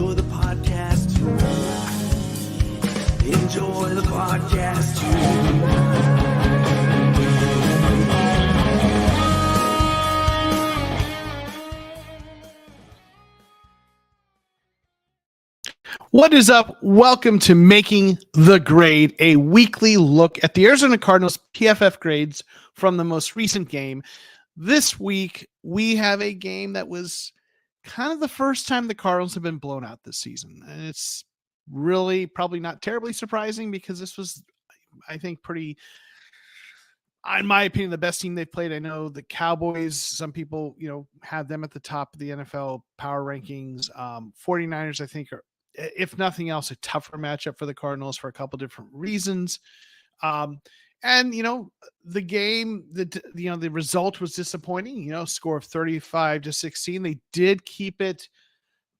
Enjoy the podcast tonight. Enjoy the podcast tonight. What is up? Welcome to Making the Grade, a weekly look at the Arizona Cardinals PFF grades from the most recent game. This week, we have a game that was kind of the first time the Cardinals have been blown out this season. And it's really probably not terribly surprising because this was, I think, pretty, in my opinion, the best team they've played. I know the Cowboys, some people, have them at the top of the NFL power rankings. 49ers, I think, are, if nothing else, a tougher matchup for the Cardinals for a couple different reasons. And the game, the result was disappointing, score of 35-16. They did keep it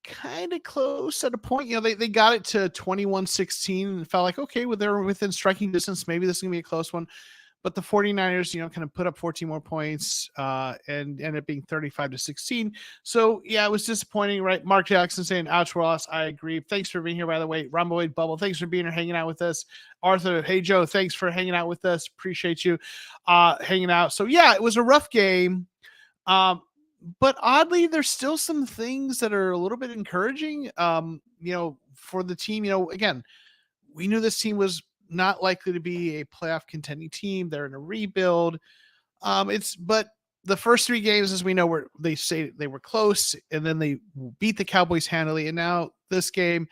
kind of close at a point. They got it to 21-16 and felt like, okay, well, they're within striking distance. Maybe this is going to be a close one. But the 49ers, kind of put up 14 more points and ended up being 35-16. So, yeah, it was disappointing, right? Mark Jackson saying, ouch, Ross. I agree. Thanks for being here, by the way. Rumboid Bubble, thanks for being here, hanging out with us. Arthur, hey, Joe, thanks for hanging out with us. Appreciate you hanging out. So, yeah, it was a rough game. But oddly, there's still some things that are a little bit encouraging, for the team. Again, we knew this team was not likely to be a playoff contending team. They're in a rebuild. But the first three games, as we know, they say they were close, and then they beat the Cowboys handily. And now this game,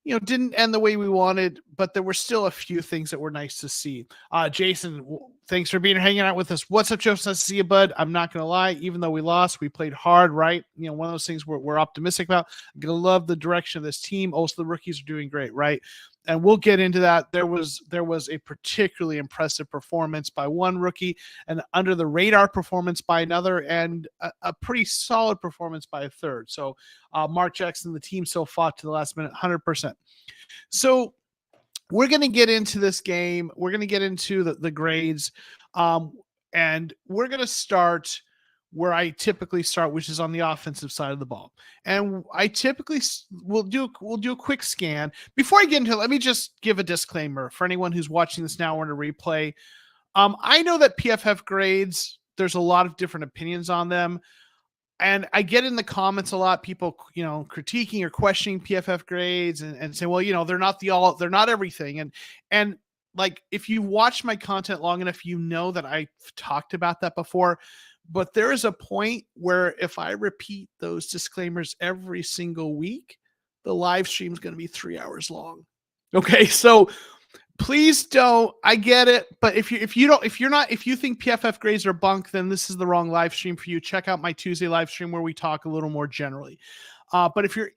didn't end the way we wanted, but there were still a few things that were nice to see. Jason, thanks for hanging out with us. What's up, Joe? Nice to see you, bud. I'm not going to lie. Even though we lost, we played hard, right? One of those things we're optimistic about. I'm going to love the direction of this team. Also, the rookies are doing great, right? And we'll get into that. There was a particularly impressive performance by one rookie, and under the radar performance by another, and a pretty solid performance by a third. So Mark Jackson, the team still fought to the last minute, 100%. So we're going to get into this game. We're going to get into the grades, and we're going to start where I typically start, which is on the offensive side of the ball. And I typically we'll do a quick scan. Before I get into it, let me just give a disclaimer for anyone who's watching this now or in a replay. I know that PFF grades, there's a lot of different opinions on them. And I get in the comments a lot, people, critiquing or questioning PFF grades and say, well, they're not everything. And like, if you watch my content long enough, that I've talked about that before. But there is a point where if I repeat those disclaimers every single week, the live stream is going to be 3 hours long. Okay. So please don't, I get it. But if you think PFF grades are bunk, then this is the wrong live stream for you. Check out my Tuesday live stream where we talk a little more generally. But if you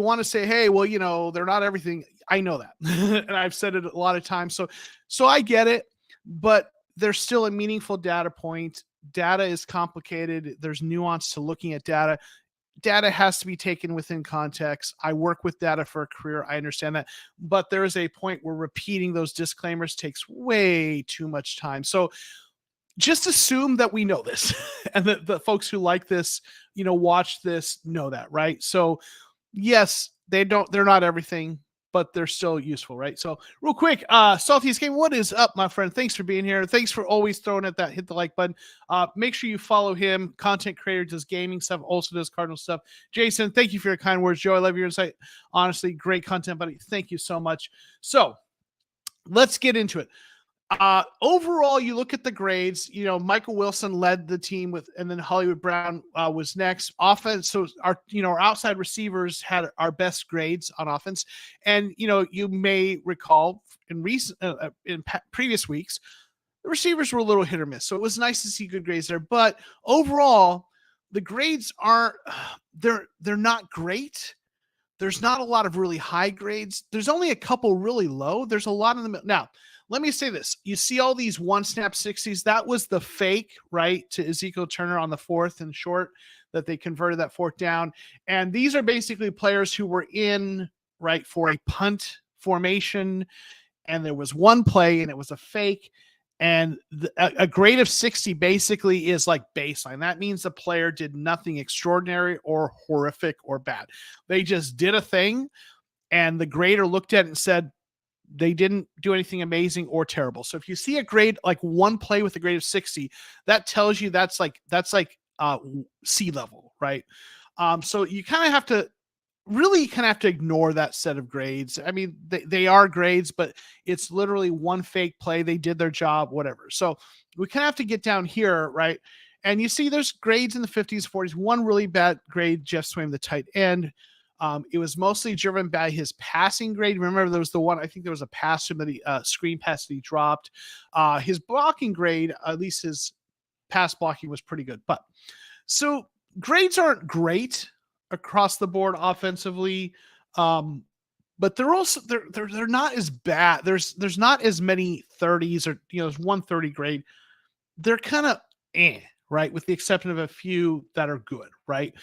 want to say, hey, well, they're not everything. I know that. And I've said it a lot of times. So I get it, but there's still a meaningful data point. Data is complicated. There's nuance to looking at data. Data has to be taken within context. I work with data for a career. I understand that. But there is a point where repeating those disclaimers takes way too much time. So just assume that we know this and that the folks who like this, watch this, know that, right? So yes, they're not everything, but they're still useful, right? So real quick, Salty's Game, what is up, my friend? Thanks for being here. Thanks for always throwing at that, hit the like button. Make sure you follow him. Content creator, does gaming stuff, also does Cardinal stuff. Jason, thank you for your kind words. Joe, I love your insight. Honestly, great content, buddy. Thank you so much. So let's get into it. Overall, you look at the grades, Michael Wilson led the team and then Hollywood Brown was next. Offense, so our outside receivers had our best grades on offense. And, you may recall in previous weeks, the receivers were a little hit or miss. So it was nice to see good grades there. But overall, the grades they're not great. There's not a lot of really high grades. There's only a couple really low. There's a lot in the middle. Now, let me say this. You see all these one snap 60s. That was the fake, right, to Ezekiel Turner on the fourth and short that they converted that fourth down. And these are basically players who were in, right, for a punt formation. And there was one play and it was a fake. And a grade of 60 basically is like baseline. That means the player did nothing extraordinary or horrific or bad. They just did a thing, and the grader looked at it and said they didn't do anything amazing or terrible. So if you see a grade like one play with a grade of 60, that tells you that's like C level, right? So you kind of have to ignore that set of grades. I mean, they are grades, but it's literally one fake play. They did their job, whatever. So we kind of have to get down here, right? And you see there's grades in the 50s, 40s. One really bad grade, Jeff Swaim, the tight end. It was mostly driven by his passing grade. Remember, there was the one, I think there was a pass that he screen pass that he dropped. His blocking grade, at least his pass blocking, was pretty good. But so grades aren't great across the board offensively, but they're also they're not as bad. There's not as many 30s, or there's 130 grade. They're kind of right, with the exception of a few that are good, right?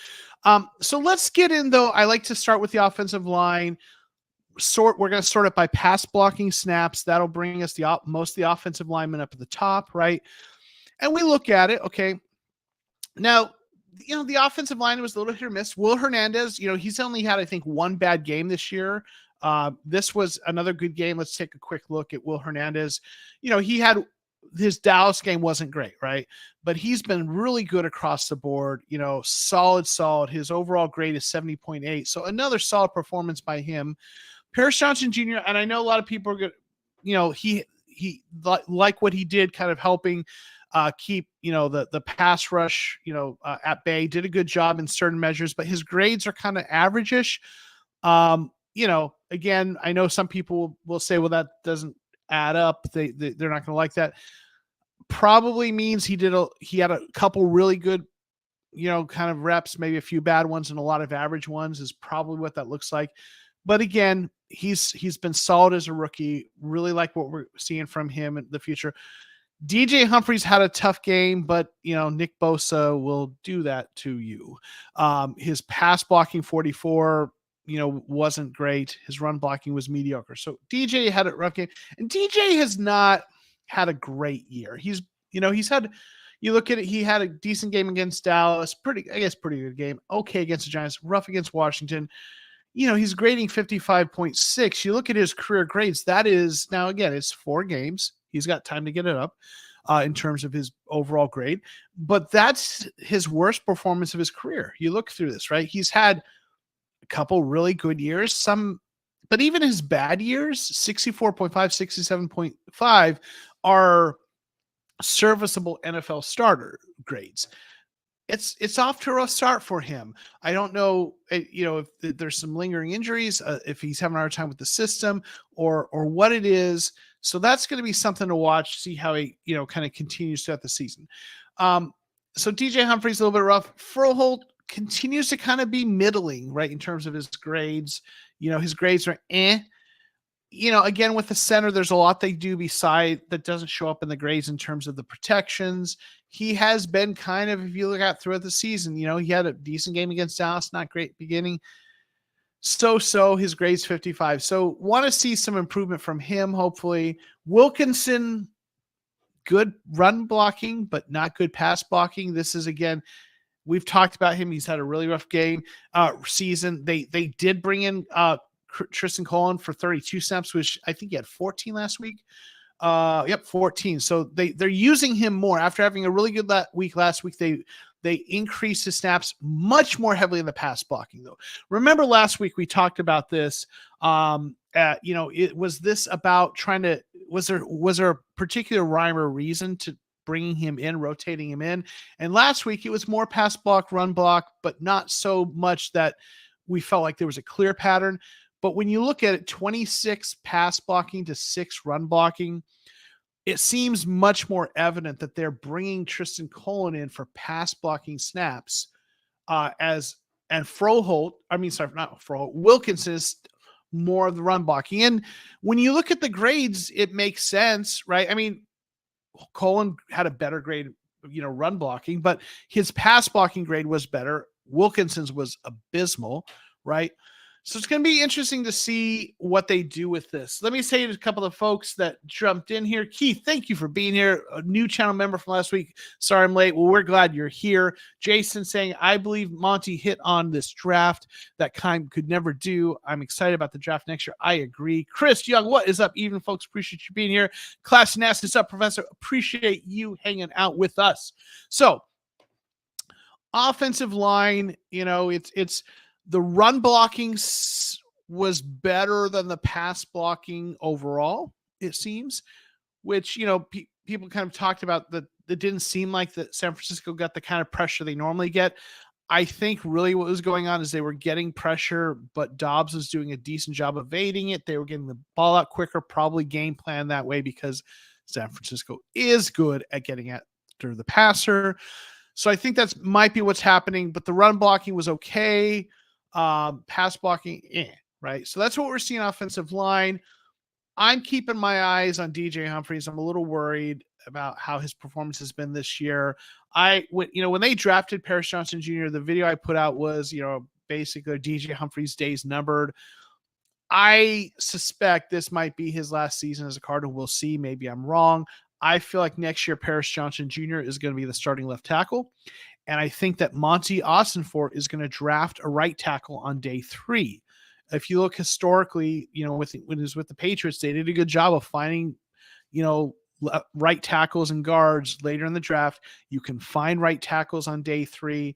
So let's get in, though. I like to start with the offensive line. We're going to sort it by pass blocking snaps. That'll bring us most of the offensive linemen up at the top, right? And we look at it. Okay, now the offensive line was a little hit or miss. Will Hernandez, he's only had, I think, one bad game this year. This was another good game. Let's take a quick look at Will Hernandez. He had his Dallas game wasn't great, right? But he's been really good across the board, solid. His overall grade is 70.8. So another solid performance by him. Paris Johnson Jr., and I know a lot of people are good, he like what he did, kind of helping keep, the pass rush, at bay. Did a good job in certain measures, but his grades are kind of average-ish. Again, I know some people will say, well, that doesn't add up. They're not going to like that. Probably means he had a couple really good, kind of reps, maybe a few bad ones and a lot of average ones, is probably what that looks like. But again, he's been solid as a rookie. Really like what we're seeing from him in the future. DJ Humphries had a tough game, but Nick Bosa will do that to you. His pass blocking 44, wasn't great. His run blocking was mediocre. So DJ had a rough game, and DJ has not had a great year. He's had, you look at it, he had a decent game against Dallas, pretty good game. Okay against the Giants, rough against Washington. He's grading 55.6. You look at his career grades. That is, now again, it's 4 games. He's got time to get it up in terms of his overall grade, but that's his worst performance of his career. You look through this, right? He's had a couple really good years, but even his bad years, 64.5, 67.5, are serviceable NFL starter grades. It's off to a rough start for him. I don't know, if there's some lingering injuries, if he's having a hard time with the system, or what it is. So that's going to be something to watch, see how he, kind of continues throughout the season. So DJ Humphries a little bit rough. Froholt continues to kind of be middling, right, in terms of his grades. His grades are again, with the center, there's a lot they do beside that doesn't show up in the grades in terms of the protections. He has been kind of, if you look at throughout the season, he had a decent game against Dallas, not great beginning. So his grade's 55. So want to see some improvement from him, hopefully. Wilkinson, good run blocking, but not good pass blocking. This is, again, we've talked about him. He's had a really rough season. They did bring in Tristan Colon for 32 snaps, which I think he had 14 last week. 14. So they're using him more after having a really good week last week. They increased his snaps much more heavily in the pass blocking, though. Remember last week we talked about this. It was this about was there a particular rhyme or reason to bringing him in, rotating him in? And last week it was more pass block, run block, but not so much that we felt like there was a clear pattern. But when you look at it, 26 pass blocking to 6 run blocking, it seems much more evident that they're bringing Tristan Colon in for pass blocking snaps Wilkinson is more of the run blocking. And when you look at the grades, it makes sense, right? I mean, Colon had a better grade, run blocking, but his pass blocking grade was better. Wilkinson's was abysmal, right? So it's going to be interesting to see what they do with this. Let me say to a couple of folks that jumped in here. Keith, thank you for being here. A new channel member from last week. Sorry I'm late. Well, we're glad you're here. Jason saying, I believe Monty hit on this draft that Keim could never do. I'm excited about the draft next year. I agree. Chris Young, what is up? Even folks, appreciate you being here. Class Nast is up, Professor. Appreciate you hanging out with us. So, offensive line, it's the run blocking was better than the pass blocking overall, it seems, which, people kind of talked about that. It didn't seem like that San Francisco got the kind of pressure they normally get. I think really what was going on is they were getting pressure, but Dobbs was doing a decent job evading it. They were getting the ball out quicker, probably game plan that way because San Francisco is good at getting after the passer. So I think that's might be what's happening, but the run blocking was okay. Pass blocking, right? So that's what we're seeing offensive line. I'm keeping my eyes on DJ Humphries. I'm a little worried about how his performance has been this year. When they drafted Paris Johnson Jr., the video I put out was, basically DJ Humphries' days numbered. I suspect this might be his last season as a Cardinal. We'll see. Maybe I'm wrong. I feel like next year Paris Johnson Jr. is going to be the starting left tackle. And I think that Monty Austinfort is going to draft a right tackle on day 3. If you look historically, when he was with the Patriots, they did a good job of finding, right tackles and guards later in the draft. You can find right tackles on day 3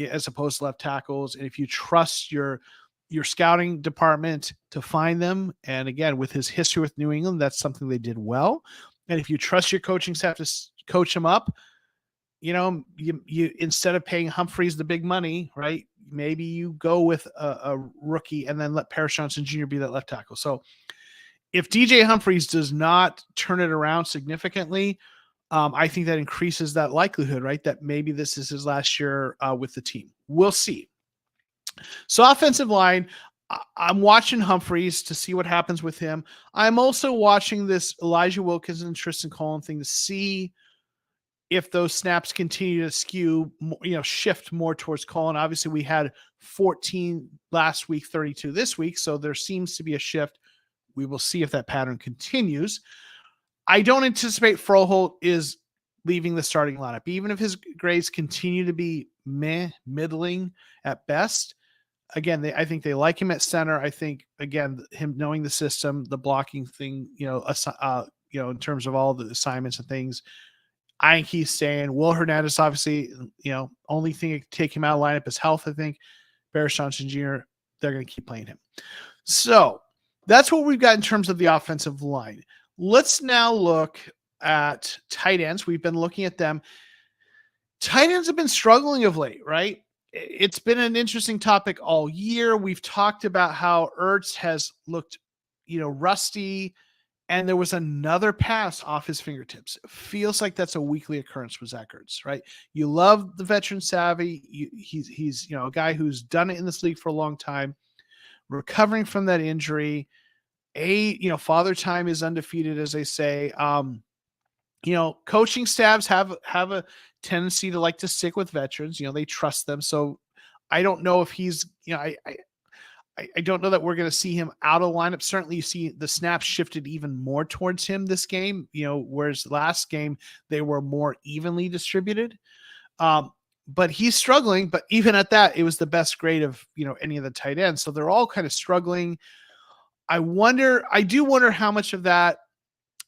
as opposed to left tackles. And if you trust your scouting department to find them, and again, with his history with New England, that's something they did well. And if you trust your coaching staff to coach him up, you instead of paying Humphries the big money, right? Maybe you go with a rookie and then let Paris Johnson Jr. be that left tackle. So if DJ Humphries does not turn it around significantly, I think that increases that likelihood, right? That maybe this is his last year with the team. We'll see. So offensive line, I'm watching Humphries to see what happens with him. I'm also watching this Elijah Wilkinson, Tristan Colin thing to see if those snaps continue to skew, shift more towards Colin. Obviously, we had 14 last week, 32 this week, so there seems to be a shift. We will see if that pattern continues. I don't anticipate Froholt is leaving the starting lineup, even if his grades continue to be middling at best. Again, I think they like him at center. I think, again, him knowing the system, the blocking thing, in terms of all the assignments and things, I think he's staying. Will Hernandez, obviously, only thing that could take him out of lineup is health, I think. Paris Johnson Jr., they're going to keep playing him. So that's what we've got in terms of the offensive line. Let's now look at tight ends. We've been looking at them. Tight ends have been struggling of late, right? It's been an interesting topic all year. We've talked about how Ertz has looked, rusty, and there was another pass off his fingertips. It feels like that's a weekly occurrence with Zach Ertz, right? You love the veteran savvy. He's a guy who's done it in this league for a long time, recovering from that injury. Father time is undefeated, as they say. Coaching staffs have a tendency to like to stick with veterans. They trust them. So I don't know if he's, I don't know that we're going to see him out of lineup. Certainly you see the snaps shifted even more towards him this game, whereas last game they were more evenly distributed. But he's struggling, but even at that, it was the best grade of, any of the tight ends. So they're all kind of struggling. I do wonder how much of that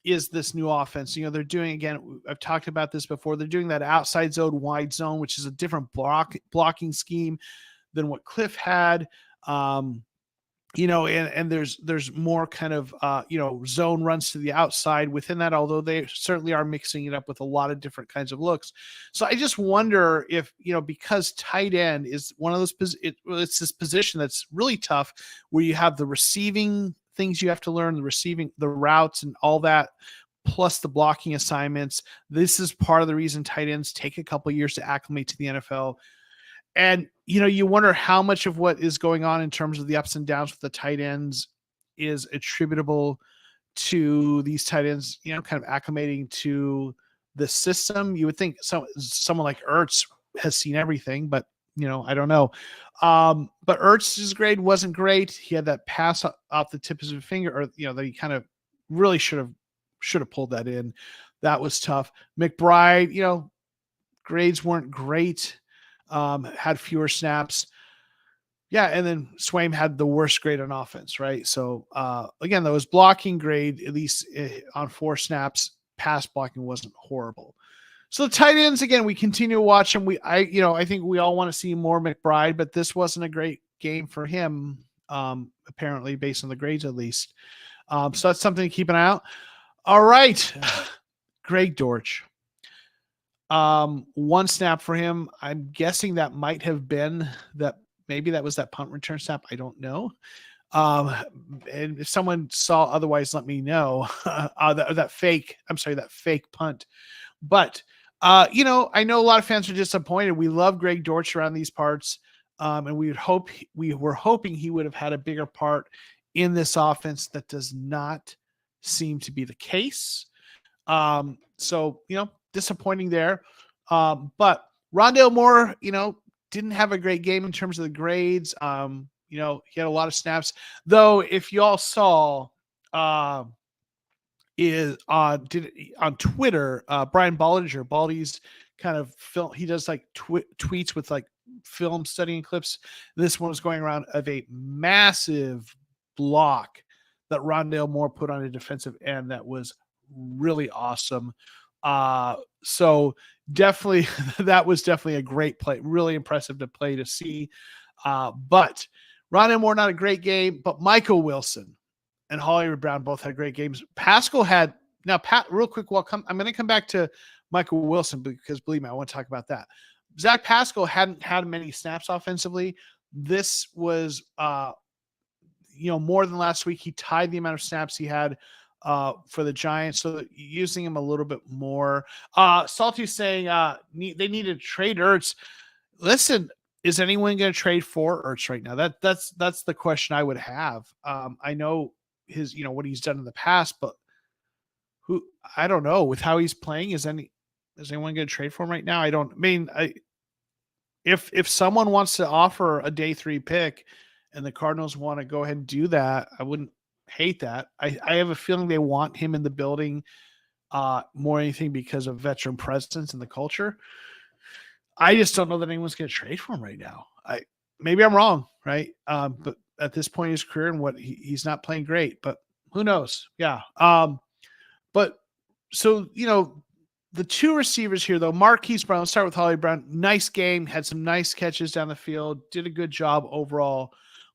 is this new offense. They're doing, again, I've talked about this before. They're doing that outside zone, wide zone, which is a different blocking scheme than what Cliff had. And there's more kind of, zone runs to the outside within that, although they certainly are mixing it up with a lot of different kinds of looks. So I just wonder if, because tight end is one of those, it's this position that's really tough where you have the receiving things you have to learn, the routes and all that, plus the blocking assignments. This is part of the reason tight ends take a couple years to acclimate to the NFL. And, you wonder how much of what is going on in terms of the ups and downs with the tight ends is attributable to these tight ends, kind of acclimating to the system. You would think someone like Ertz has seen everything, but I don't know. But Ertz's grade wasn't great. He had that pass off the tip of his finger, or that he kind of really should have pulled that in. That was tough. McBride, grades weren't great. Had fewer snaps. Yeah, and then Swaim had the worst grade on offense, right? So again, that was blocking grade, at least on 4 snaps. Pass blocking wasn't horrible. So the tight ends, again, we continue to watch them. I think we all want to see more McBride, but this wasn't a great game for him, apparently, based on the grades at least. So that's something to keep an eye out. All right, Greg Dortch. 1 snap for him. I'm guessing that might have been that. Maybe that was that punt return snap. I don't know. And if someone saw otherwise, let me know. That fake punt. But I know a lot of fans are disappointed. We love Greg Dortch around these parts, and we were hoping he would have had a bigger part in this offense. That does not seem to be the case. So disappointing there. But Rondale Moore, didn't have a great game in terms of the grades. He had a lot of snaps, though. If y'all saw, is on Twitter, Brian Baldinger, Baldy's kind of film. He does like tweets with like film studying clips. This one was going around of a massive block that Rondale Moore put on a defensive end that was really awesome. So definitely, that was definitely a great play. Really impressive to see. But Rondale Moore, not a great game, but Michael Wilson and Hollywood Brown both had great games. Pascal had, now Pat, real quick, I'm going to come back to Michael Wilson because believe me, I want to talk about that. Zach Pascal hadn't had many snaps offensively. This was, more than last week. He tied the amount of snaps he had for the Giants, so using him a little bit more. Salty saying they need to trade Ertz. Listen, is anyone going to trade for Ertz right now? That's the question I would have. I know his, what he's done in the past, but I don't know with how he's playing. Is anyone going to trade for him right now? If someone wants to offer a day 3 pick and the Cardinals want to go ahead and do that, I wouldn't hate that. I have a feeling they want him in the building more than anything because of veteran presence and the culture. I just don't know that anyone's going to trade for him right now. Maybe I'm wrong, right? But at this point in his career and he's not playing great, but who knows? Yeah. But so, the 2 receivers here, though, Marquise Brown, let's start with Holly Brown. Nice game, had some nice catches down the field, did a good job overall.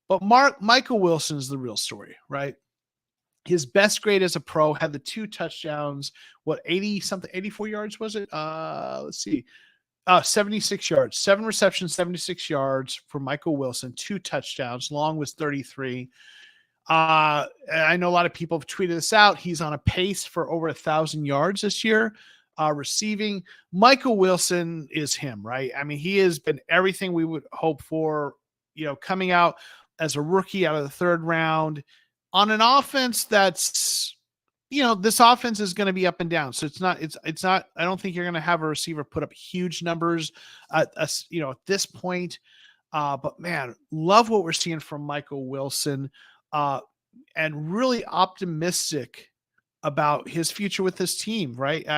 But Michael Wilson is the real story, right? His best grade as a pro, had the 2 touchdowns. 84 yards was it? Let's see. 76 yards, 7 receptions, 76 yards for Michael Wilson, 2 touchdowns. Long was 33. I know a lot of people have tweeted this out. He's on a pace for over 1,000 yards this year. Receiving, Michael Wilson is him, right? I mean, he has been everything we would hope for, coming out as a rookie out of the 3rd round on an offense that's, this offense is going to be up and down. So it's not, I don't think you're going to have a receiver put up huge numbers at this point. But man, love what we're seeing from Michael Wilson, and really optimistic about his future with this team. Right.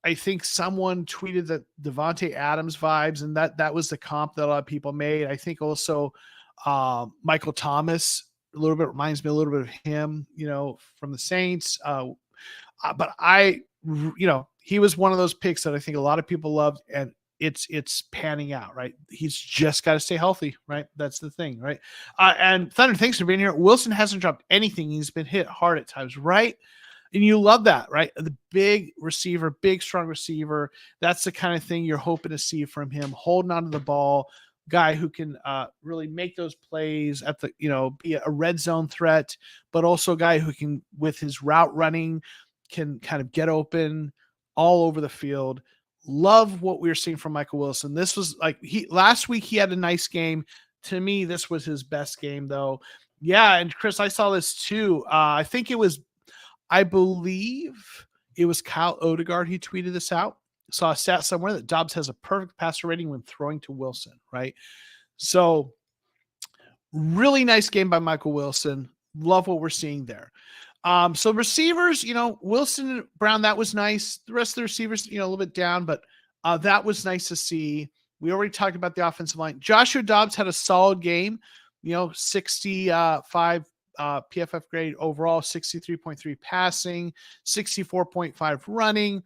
I think someone tweeted that Devontae Adams vibes, and that was the comp that a lot of people made. I think also Michael Thomas a little bit reminds me a little bit of him, from the Saints. But he was one of those picks that I think a lot of people loved, and it's panning out, right? He's just got to stay healthy, right? That's the thing, right? And Thunder, thanks for being here. Wilson hasn't dropped anything. He's been hit hard at times, right? And you love that, right? The big receiver, big, strong receiver. That's the kind of thing you're hoping to see from him, holding onto the ball, guy who can really make those plays at the, be a red zone threat, but also a guy who can, with his route running, can kind of get open all over the field. Love what we were seeing from Michael Wilson. This was like last week he had a nice game. To me, this was his best game though. Yeah. And Chris, I saw this too. I believe it was Kyle Odegaard. He tweeted this out. saw a stat somewhere that Dobbs has a perfect passer rating when throwing to Wilson, right? So really nice game by Michael Wilson. Love what we're seeing there. So receivers, Wilson and Brown, that was nice. The rest of the receivers, a little bit down, but that was nice to see. We already talked about the offensive line. Joshua Dobbs had a solid game, 65 PFF grade overall, 63.3 passing, 64.5 running.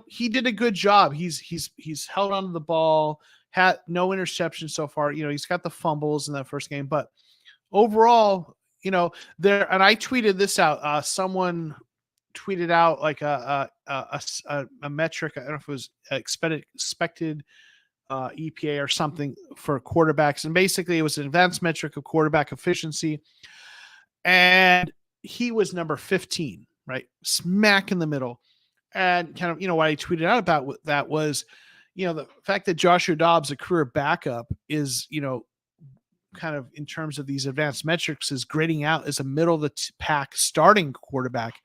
He did a good job. He's held onto the ball, had no interceptions so far. He's got the fumbles in that first game, but overall, there, and I tweeted this out. Someone tweeted out like a metric. I don't know if it was expected EPA or something for quarterbacks. And basically it was an advanced metric of quarterback efficiency. And he was number 15, right? Smack in the middle. And kind of, what I tweeted out about that was, the fact that Joshua Dobbs, a career backup, is, kind of in terms of these advanced metrics, is grading out as a middle of the pack starting quarterback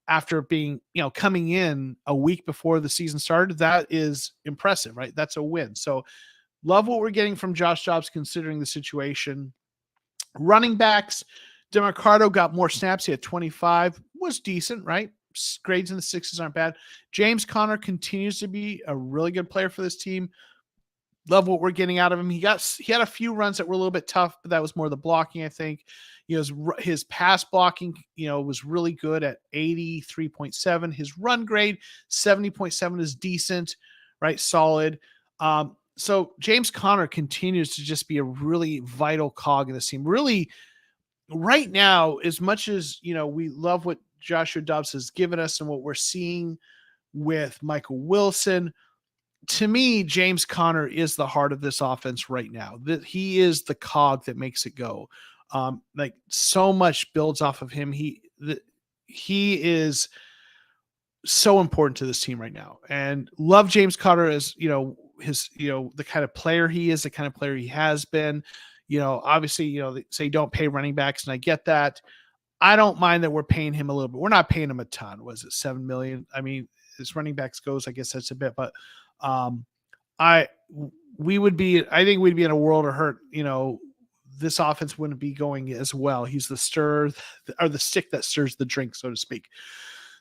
after being, coming in a week before the season started. That is impressive, right? That's a win. So love what we're getting from Josh Dobbs considering the situation. Running backs, DeMarcado got more snaps. He had 25, was decent, right? Grades in the 6s aren't bad. James Conner continues to be a really good player for this team. Love what we're getting out of him. He had a few runs that were a little bit tough, but that was more the blocking, I think. His pass blocking, was really good at 83.7. His run grade, 70.7, is decent, right? Solid. So James Conner continues to just be a really vital cog in this team. Really, right now, as much as, we love what Joshua Dobbs has given us and what we're seeing with Michael Wilson, to me, James Conner is the heart of this offense right now. That he is the cog that makes it go. Like so much builds off of him. He is so important to this team right now, and love James Conner as his the kind of player he is, the kind of player he has been. Obviously, they say don't pay running backs, and I get that. I don't mind that we're paying him a little bit. We're not paying him a ton. Was it $7 million? I mean, as running backs goes, I guess that's a bit, but I think we'd be in a world of hurt. This offense wouldn't be going as well. He's the stick that stirs the drink, so to speak.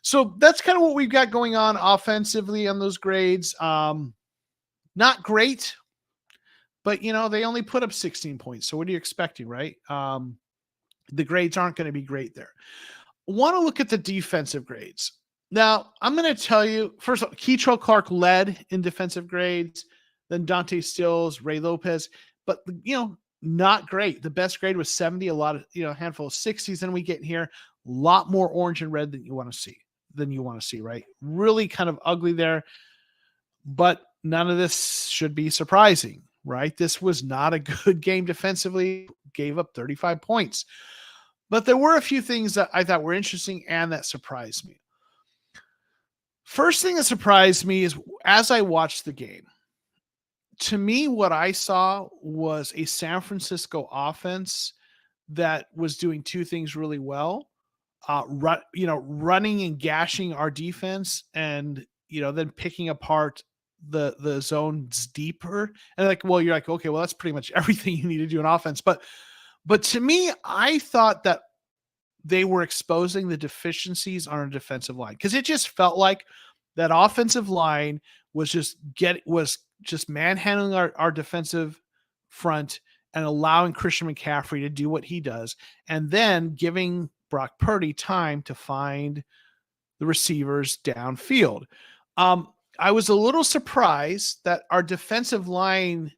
So that's kind of what we've got going on offensively on those grades. Not great, but they only put up 16 points. So what are you expecting, right? The grades aren't going to be great there. Want to look at the defensive grades. Now, I'm going to tell you, first of all, Keitrell Clark led in defensive grades, then Dante Stills, Ray Lopez, but, not great. The best grade was 70, a lot of, a handful of 60s. Then we get here, a lot more orange and red than you want to see, right? Really kind of ugly there, but none of this should be surprising, right? This was not a good game defensively, gave up 35 points, but there were a few things that I thought were interesting and that surprised me. First thing that surprised me is as I watched the game, to me, what I saw was a San Francisco offense that was doing two things really well. Running and gashing our defense and, then picking apart the zones deeper. And you're like, okay, well, that's pretty much everything you need to do in offense. But to me, I thought that they were exposing the deficiencies on our defensive line, because it just felt like that offensive line was just manhandling our defensive front and allowing Christian McCaffrey to do what he does, and then giving Brock Purdy time to find the receivers downfield. I was a little surprised that our defensive line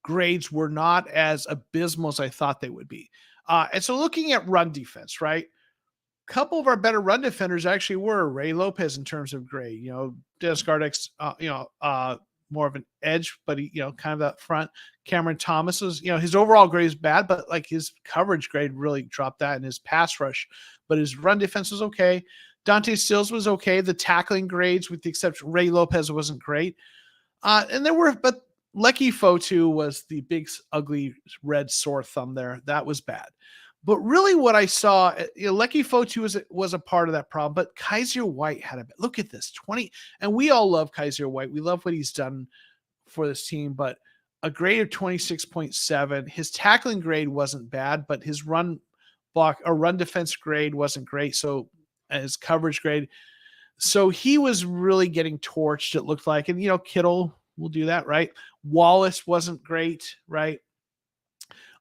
grades were not as abysmal as I thought they would be. And so looking at run defense, right? A couple of our better run defenders actually were Ray Lopez in terms of grade. Dennis Gardeck's, more of an edge, but he, kind of that front. Cameron Thomas was, his overall grade is bad, but like his coverage grade really dropped that in his pass rush, but his run defense was okay. Dante Stills was okay. The tackling grades, with the exception, Ray Lopez wasn't great. But Lecky Fotu was the big, ugly red sore thumb there. That was bad. But really what I saw, Lecky Fotu was a part of that problem, but Kaiser White had look at this 20, and we all love Kaiser White. We love what he's done for this team, but a grade of 26.7. His tackling grade wasn't bad, but his run defense grade wasn't great. So his coverage grade. So he was really getting torched, it looked like. And, Kittle will do that, right? Wallace wasn't great, right?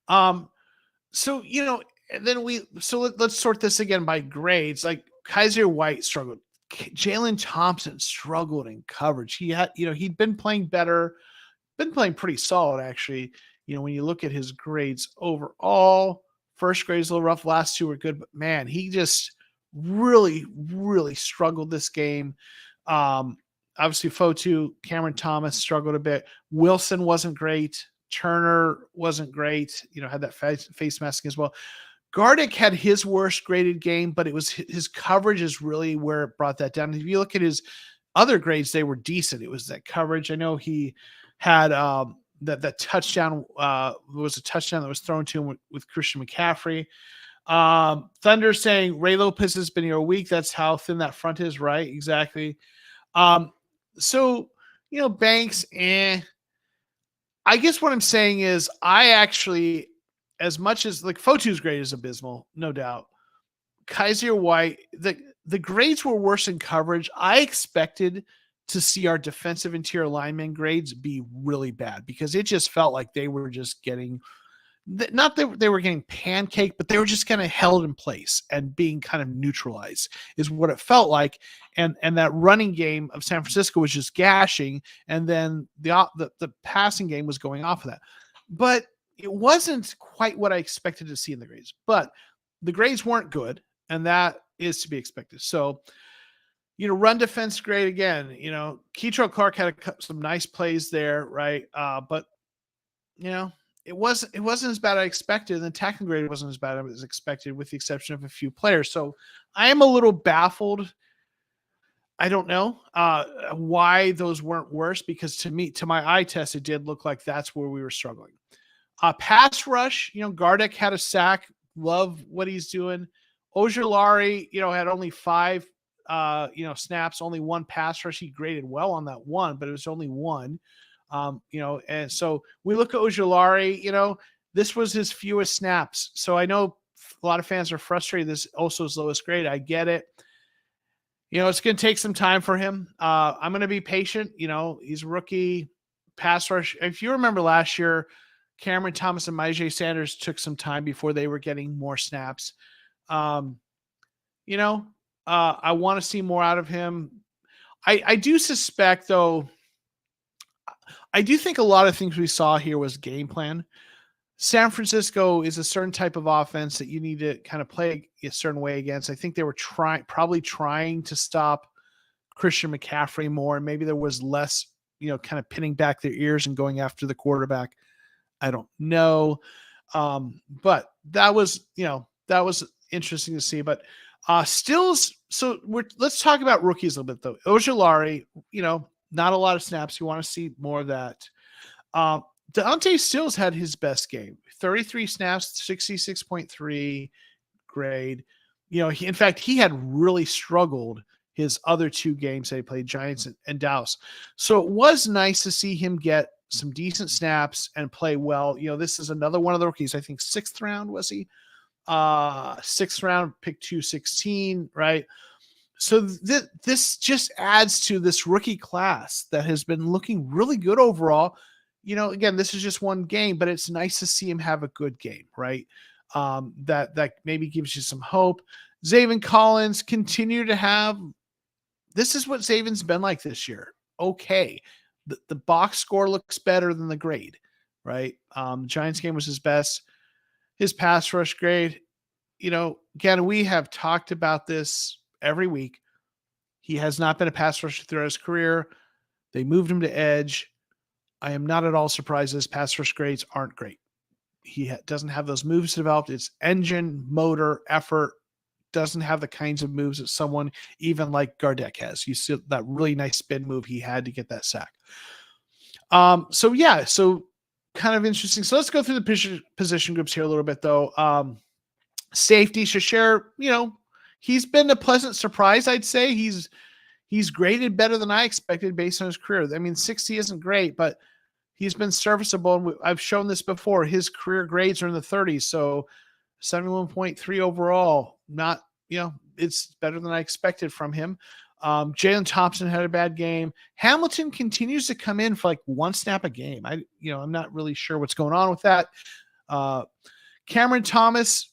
So, let's sort this again by grades. Like Kaiser White struggled. Jalen Thompson struggled in coverage. He'd been playing better, been playing pretty solid, actually. When you look at his grades overall, first grade is a little rough. Last two were good, but man, he just really, really struggled this game. Obviously, Fotu, Cameron Thomas struggled a bit. Wilson wasn't great. Turner wasn't great. Had that face masking as well. Gardick had his worst graded game, but it was his coverage is really where it brought that down. If you look at his other grades, they were decent. It was that coverage. I know he had that touchdown was a touchdown that was thrown to him with Christian McCaffrey. Thunder saying Ray Lopez has been here a week. That's how thin that front is, right? Exactly. So Banks, I guess what I'm saying is I actually, as much as like Fotu's grade is abysmal, no doubt. Kaiser White, the grades were worse in coverage. I expected to see our defensive interior lineman grades be really bad because it just felt like they were just getting, not that they were getting pancaked, but they were just kind of held in place and being kind of neutralized is what it felt like. And that running game of San Francisco was just gashing. And then the passing game was going off of that, but it wasn't quite what I expected to see in the grades, but the grades weren't good. And that is to be expected. So, run defense grade again, Keitrell Clark had some nice plays there. Right. But it wasn't as bad as I expected. And the tackling grade wasn't as bad as expected with the exception of a few players. So I am a little baffled. I don't know why those weren't worse because to my eye test, it did look like that's where we were struggling. Pass rush, Gardick had a sack. Love what he's doing. Ojulari, had only 5, snaps, only 1 pass rush. He graded well on that one, but it was only 1. And so we look at Ojulari, this was his fewest snaps. So I know a lot of fans are frustrated. This also his lowest grade. I get it. It's going to take some time for him. I'm going to be patient. He's a rookie pass rush. If you remember last year, Cameron Thomas and Myjai Sanders took some time before they were getting more snaps. I want to see more out of him. I do suspect, though, I do think a lot of things we saw here was game plan. San Francisco is a certain type of offense that you need to kind of play a certain way against. I think they were probably trying to stop Christian McCaffrey more, and maybe there was less, kind of pinning back their ears and going after the quarterback. I don't know. But that was interesting to see. But Stills, so let's talk about rookies a little bit, though. Ojulari, not a lot of snaps. You want to see more of that. Deontay Stills had his best game. 33 snaps, 66.3 grade. In fact, he had really struggled his other 2 games that he played, Giants and Dallas. So it was nice to see him get some decent snaps and play well. This is another one of the rookies. I think 6th round was he? 6th round, pick 216, right? So this just adds to this rookie class that has been looking really good overall. Again, this is just one game, but it's nice to see him have a good game, right? That maybe gives you some hope. Zaven Collins continue to have. This is what Zaven's been like this year. Okay. The box score looks better than the grade, right? Giants game was his best. His pass rush grade, again, we have talked about this every week. He has not been a pass rusher throughout his career. They moved him to edge. I am not at all surprised his pass rush grades aren't great. He doesn't have those moves developed. It's engine, motor, effort. Doesn't have the kinds of moves that someone even like Gardeck has. You see that really nice spin move he had to get that sack. So kind of interesting. So let's go through the position groups here a little bit, though. Safety, Shasher, he's been a pleasant surprise. I'd say he's graded better than I expected based on his career. I mean, 60 isn't great, but he's been serviceable. And I've shown this before. His career grades are in the 30s. So 71.3 overall, not, it's better than I expected from him. Jalen Thompson had a bad game. Hamilton continues to come in for like one snap a game. I'm not really sure what's going on with that. Cameron Thomas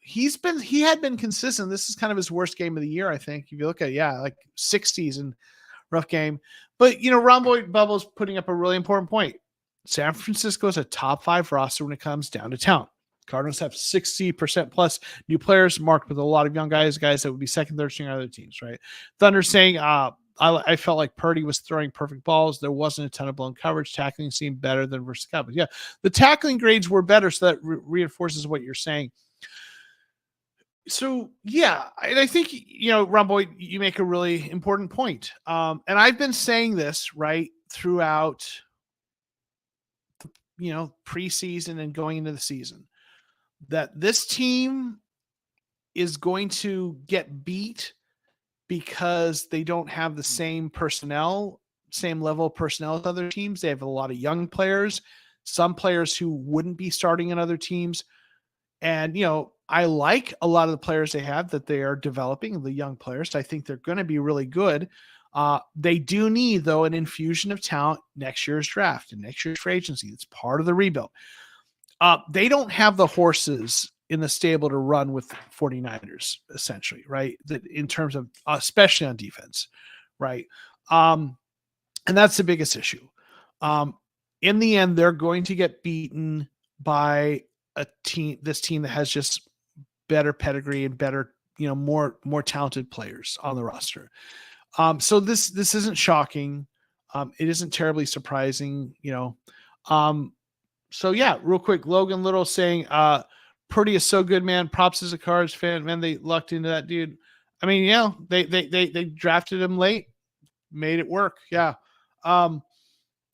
he had been consistent. This is kind of his worst game of the year, I think. If you look at like 60s and rough game. But Romboy Bubbles putting up a really important point. San Francisco is a top 5 roster when it comes down to talent. Cardinals have 60% plus new players marked with a lot of young guys that would be second, third string on other teams, right? Thunder saying, I felt like Purdy was throwing perfect balls. There wasn't a ton of blown coverage. Tackling seemed better than versus Cowboys. Yeah, the tackling grades were better, so that reinforces what you're saying. So, yeah, I think, Romboy, you make a really important point. And I've been saying this, right, throughout, preseason and going into the season, that this team is going to get beat because they don't have the same level of personnel as other teams. They have a lot of young players, some players who wouldn't be starting in other teams. And, I like a lot of the players they have that they are developing, the young players. I think they're going to be really good. They do need, though, an infusion of talent next year's draft and next year's free agency. It's part of the rebuild. They don't have the horses in the stable to run with 49ers, essentially, right? In terms of, especially on defense, right? And that's the biggest issue. In the end, they're going to get beaten by this team that has just better pedigree and better, more talented players on the roster. So this isn't shocking. It isn't terribly surprising, So yeah, real quick, Logan Little saying, Purdy is so good, man. Props as a Cards fan, man. They lucked into that dude. I mean, they drafted him late, made it work. Yeah.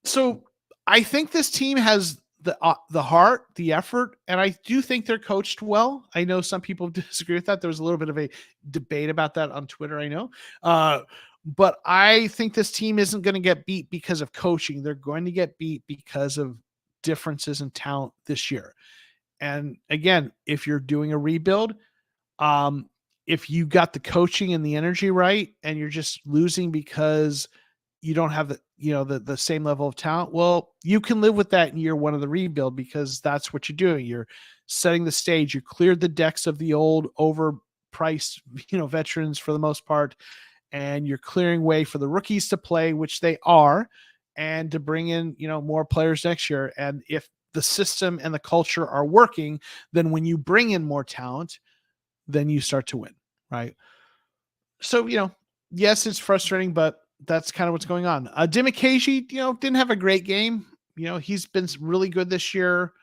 So I think this team has the heart, the effort, and I do think they're coached well. I know some people disagree with that. There was a little bit of a debate about that on Twitter, I know. But I think this team isn't going to get beat because of coaching. They're going to get beat because of differences in talent this year. And again, if you're doing a rebuild, if you got the coaching and the energy right, and you're just losing because you don't have the same level of talent, well, you can live with that in year one of the rebuild, because that's what you're doing. You're setting the stage. You cleared the decks of the old overpriced, veterans for the most part, and you're clearing way for the rookies to play, which they are, and to bring in, more players next year. And if the system and the culture are working, then when you bring in more talent, then you start to win, right? So, yes, it's frustrating, but that's kind of what's going on. Dimikashi, didn't have a great game. He's been really good this year,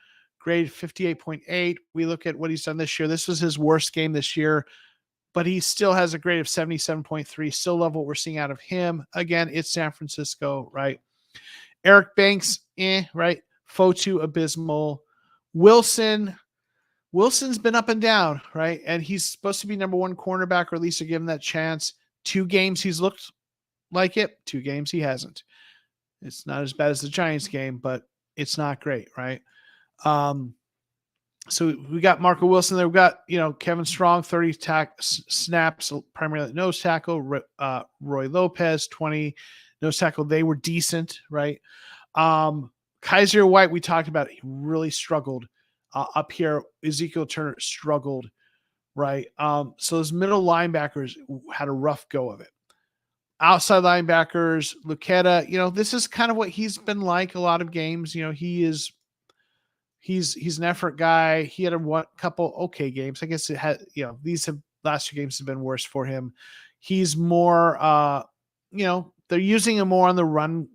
grade 58.8. We look at what he's done this year. This was his worst game this year, but he still has a grade of 77.3. Still love what we're seeing out of him. Again, it's San Francisco, right? Eric Banks, right? Fotu, abysmal. Wilson's been up and down, right? And he's supposed to be number one cornerback, or at least to give him that chance. 2 games he's looked like it. 2 games he hasn't. It's not as bad as the Giants game, but it's not great, right? So we got Marco Wilson there. We got, Kevin Strong, 30 snaps, primarily nose tackle. Roy Lopez, 20 nose tackle. They were decent, right? Kaiser White, we talked about, he really struggled up here. Ezekiel Turner struggled, right? So those middle linebackers had a rough go of it. Outside linebackers, Lucetta, this is kind of what he's been like a lot of games. He's an effort guy. He had a couple okay games. I guess it had, these last 2 games have been worse for him. He's more, they're using him more on the run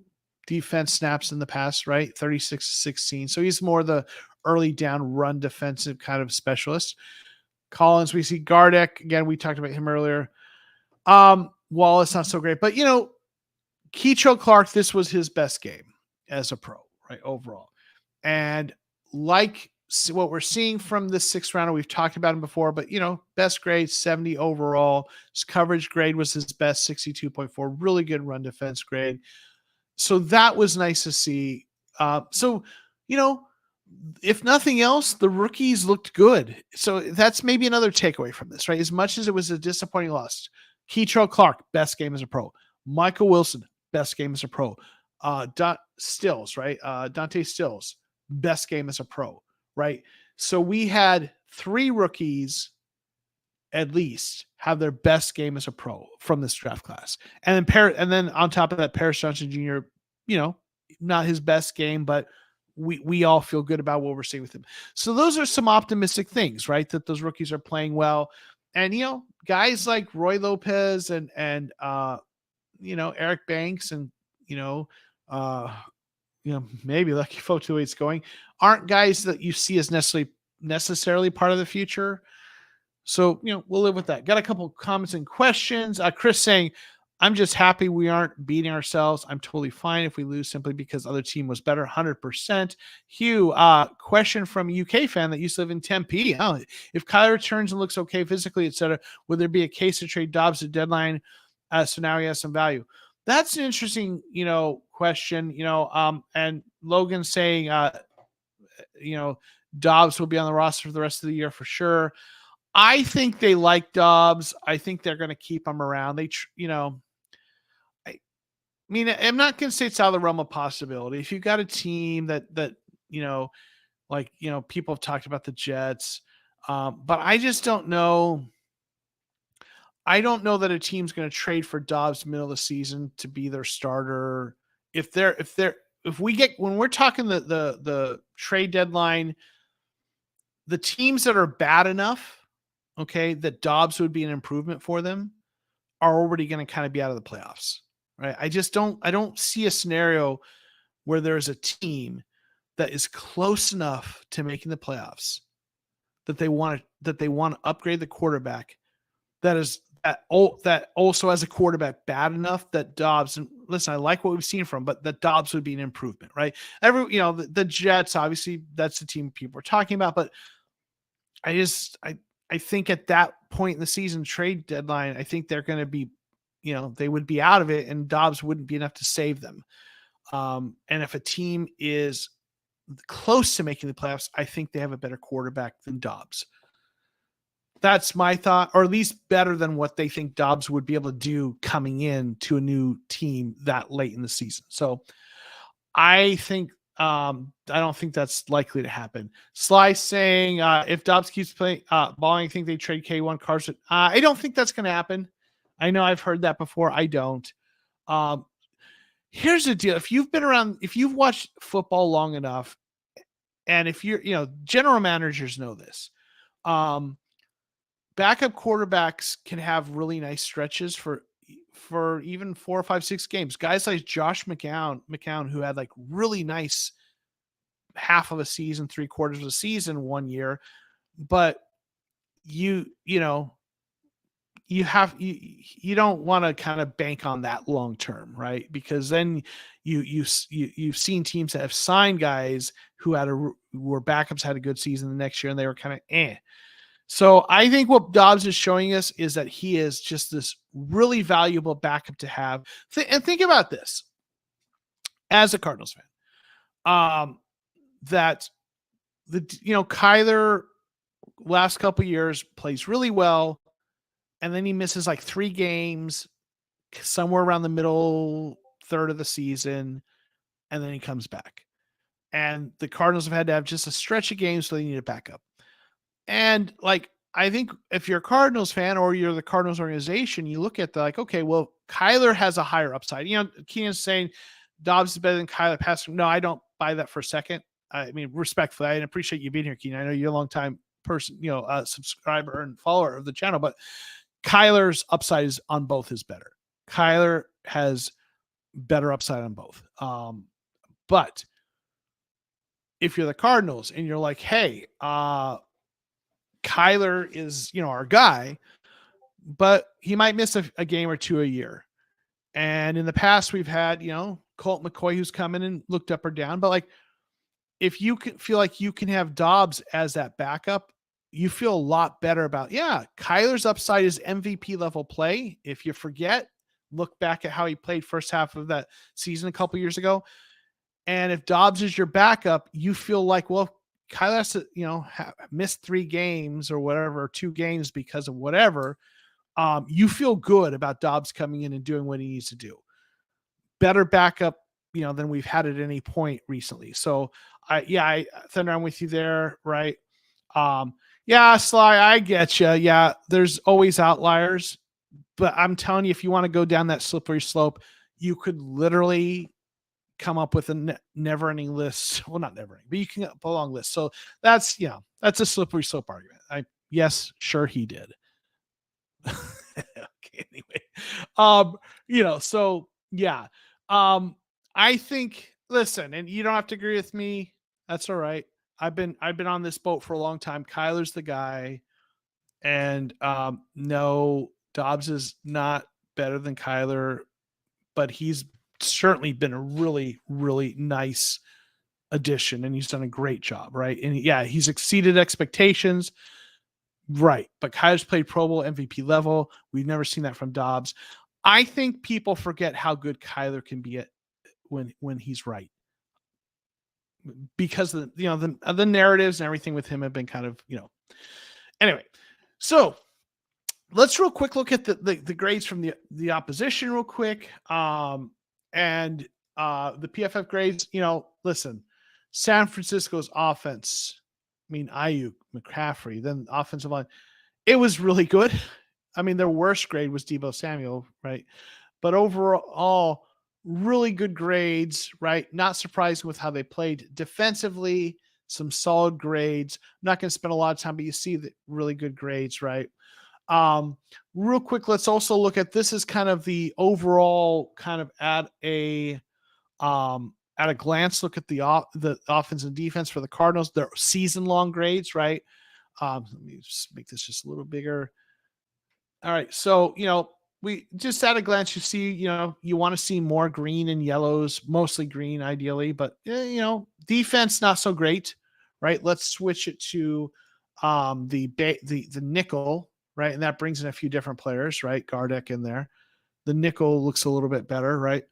defense snaps in the past, right? 36-16. So he's more the early down run defensive kind of specialist. Collins, we see Gardeck. Again, we talked about him earlier. Wallace, not so great. But, Keicho Clark, this was his best game as a pro, right, overall. And like what we're seeing from this sixth rounder, we've talked about him before, but best grade 70 overall. His coverage grade was his best 62.4, really good run defense grade. So that was nice to see. So, if nothing else, the rookies looked good. So that's maybe another takeaway from this, right? As much as it was a disappointing loss, Keitrell Clark, best game as a pro. Michael Wilson, best game as a pro. Stills, right? Dante Stills, best game as a pro, right? So we had 3 rookies at least have their best game as a pro from this draft class. And then on top of that, Paris Johnson Jr., not his best game, but we all feel good about what we're seeing with him. So those are some optimistic things, right? That those rookies are playing well. And, guys like Roy Lopez and Eric Banks and, maybe Lucky Foe to it's going, aren't guys that you see as necessarily part of the future. So, we'll live with that. Got a couple of comments and questions. Chris saying, I'm just happy we aren't beating ourselves. I'm totally fine if we lose simply because other team was better. 100%. Hugh, question from a UK fan that used to live in Tempe. Oh, if Kyler returns and looks okay physically, etc., would there be a case to trade Dobbs at deadline? So now he has some value. That's an interesting, question, and Logan saying, Dobbs will be on the roster for the rest of the year for sure. I think they like Dobbs. I think they're going to keep him around. I'm not going to say it's out of the realm of possibility. If you've got a team that people have talked about the Jets, but I just don't know. I don't know that a team's going to trade for Dobbs middle of the season to be their starter. When we're talking the trade deadline, the teams that are bad enough, okay, that Dobbs would be an improvement for them, are already going to kind of be out of the playoffs, right? I don't see a scenario where there's a team that is close enough to making the playoffs that they want to upgrade the quarterback that also has a quarterback bad enough that Dobbs, and listen, I like what we've seen from him, but that Dobbs would be an improvement, right? The Jets, obviously that's the team people are talking about, but I think at that point in the season trade deadline, I think they're going to be, they would be out of it and Dobbs wouldn't be enough to save them. And if a team is close to making the playoffs, I think they have a better quarterback than Dobbs. That's my thought, or at least better than what they think Dobbs would be able to do coming in to a new team that late in the season. So I think, I don't think that's likely to happen. Sly saying, if Dobbs keeps playing balling, I think they trade K1 Carson. I don't think that's going to happen. I know I've heard that before. I don't. Here's the deal. If you've watched football long enough, and if you're, general managers know this, backup quarterbacks can have really nice stretches for even 4 or 5, 6 games. Guys like Josh McCown, who had like really nice half of a season, 3/4 of a season one year, but you don't want to kind of bank on that long term, right? Because then you've seen teams that have signed guys who were backups, had a good season the next year, and they were kind of eh. So I think what Dobbs is showing us is that he is just this really valuable backup to have. And think about this as a Cardinals fan, that Kyler last couple years plays really well, and then he misses like 3 games somewhere around the middle third of the season, and then he comes back. And the Cardinals have had to have just a stretch of games, so they need a backup. And I think if you're a Cardinals fan or you're the Cardinals organization, you look at okay, well, Kyler has a higher upside. Keenan's saying Dobbs is better than Kyler passing. No, I don't buy that for a second. I mean, respectfully, I appreciate you being here, Keenan. I know you're a long time person, subscriber and follower of the channel, but Kyler's upside is on both is better. Kyler has better upside on both. But if you're the Cardinals and you're like, hey, Kyler is, our guy, but he might miss a game or two a year. And in the past, we've had, Colt McCoy who's come in and looked up or down. But if you can feel like you can have Dobbs as that backup, you feel a lot better about, Kyler's upside is MVP level play. If you forget, look back at how he played first half of that season a couple years ago. And if Dobbs is your backup, you feel like, well, Kyler has to, missed 3 games or whatever, 2 games because of whatever. You feel good about Dobbs coming in and doing what he needs to do. Better backup, than we've had at any point recently. So I Thunder, I'm with you there, right? Sly, I get you. Yeah, there's always outliers, but I'm telling you, if you want to go down that slippery slope, you could literally come up with a never-ending list. Well, not never-ending, but you can up a long list. So that's a slippery slope argument. Yes, sure he did. Okay, anyway, so yeah. I think, listen, and you don't have to agree with me. That's all right. I've been on this boat for a long time. Kyler's the guy. And no, Dobbs is not better than Kyler, but he's certainly been a really, really nice addition, and he's done a great job, right? And he's exceeded expectations, right? But Kyler's played Pro Bowl MVP level. We've never seen that from Dobbs. I think people forget how good Kyler can be at when he's right, because of the narratives and everything with him have been kind of anyway. So let's real quick look at the grades from the opposition real quick. And the PFF grades, listen, San Francisco's offense, Ayuk, McCaffrey, then offensive line, it was really good. Their worst grade was Deebo Samuel, right? But overall, really good grades, right? Not surprising with how they played defensively, some solid grades. I'm not going to spend a lot of time, but you see the really good grades, right? Real quick, let's also look at, this is kind of the overall kind of at a glance, look at the offense and defense for the Cardinals, their season long grades, right? Let me just make this just a little bigger. All right. So, we just at a glance, you see, you want to see more green and yellows, mostly green ideally, but defense, not so great, right? Let's switch it to the nickel, right? And that brings in a few different players, right? Gardeck in there. The nickel looks a little bit better, right?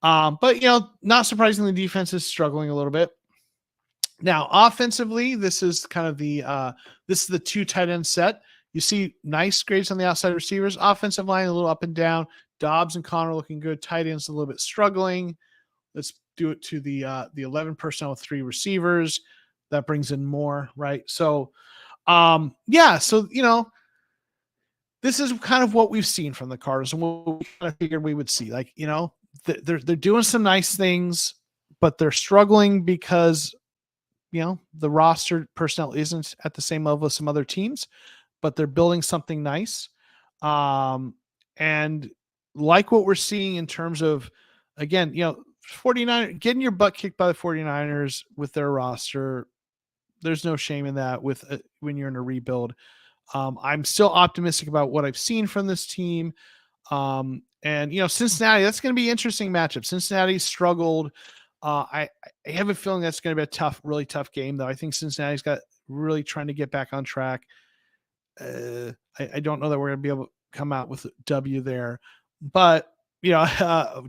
But not surprisingly, the defense is struggling a little bit. Now, offensively, this is kind of this is the 2 tight end set. You see nice grades on the outside receivers. Offensive line a little up and down. Dobbs and Connor looking good. Tight ends a little bit struggling. Let's do it to the 11 personnel with 3 receivers. That brings in more, right? So, so this is kind of what we've seen from the Cardinals and what we kind of figured we would see. Like, they're doing some nice things, but they're struggling because the roster personnel isn't at the same level as some other teams, but they're building something nice. And like what we're seeing in terms of, again, 49 getting your butt kicked by the 49ers with their roster. There's no shame in that when you're in a rebuild. I'm still optimistic about what I've seen from this team. And Cincinnati, that's going to be an interesting matchup. Cincinnati struggled. I have a feeling that's going to be a really tough game, though. I think Cincinnati's got really trying to get back on track. I don't know that we're going to be able to come out with a W there, but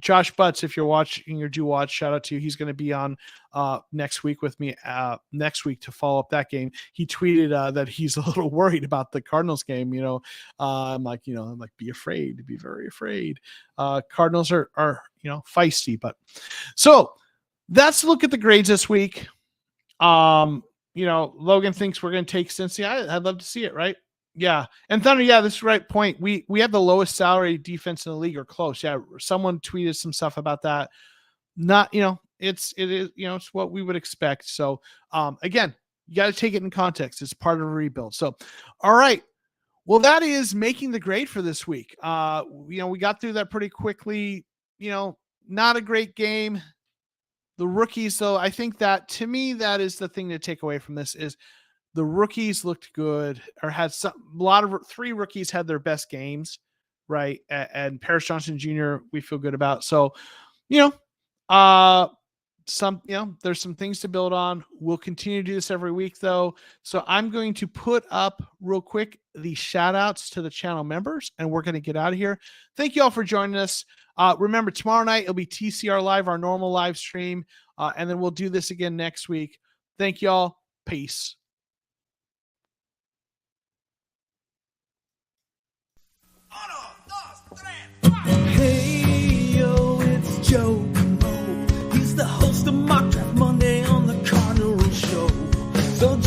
Josh Butts, if you're watching or do watch, shout out to you. He's going to be on next week with me next week to follow up that game. He tweeted that he's a little worried about the Cardinals game. I'm like, be afraid, be very afraid. Cardinals are feisty, but so let's look at the grades this week. Logan thinks we're going to take Cincinnati. I'd love to see it, right? Yeah. And Thunder, this is the right point. We have the lowest salary defense in the league, or close. Yeah. Someone tweeted some stuff about that. Not, it is, it's what we would expect. So, again, you got to take it in context. It's part of a rebuild. So, all right. Well, that is making the grade for this week. We got through that pretty quickly. Not a great game. The rookies, though, I think that, to me, that is the thing to take away from this is the rookies looked good, or had three rookies had their best games, right? And Paris Johnson Jr., we feel good about. So, there's some things to build on. We'll continue to do this every week though. So I'm going to put up real quick the shout outs to the channel members and we're going to get out of here. Thank you all for joining us. Remember, tomorrow night it'll be TCR Live, our normal live stream. And then we'll do this again next week. Thank you all. Peace. Hey, yo, it's Joe. He's the host of Mock Draft Monday on the Cardinals Show. So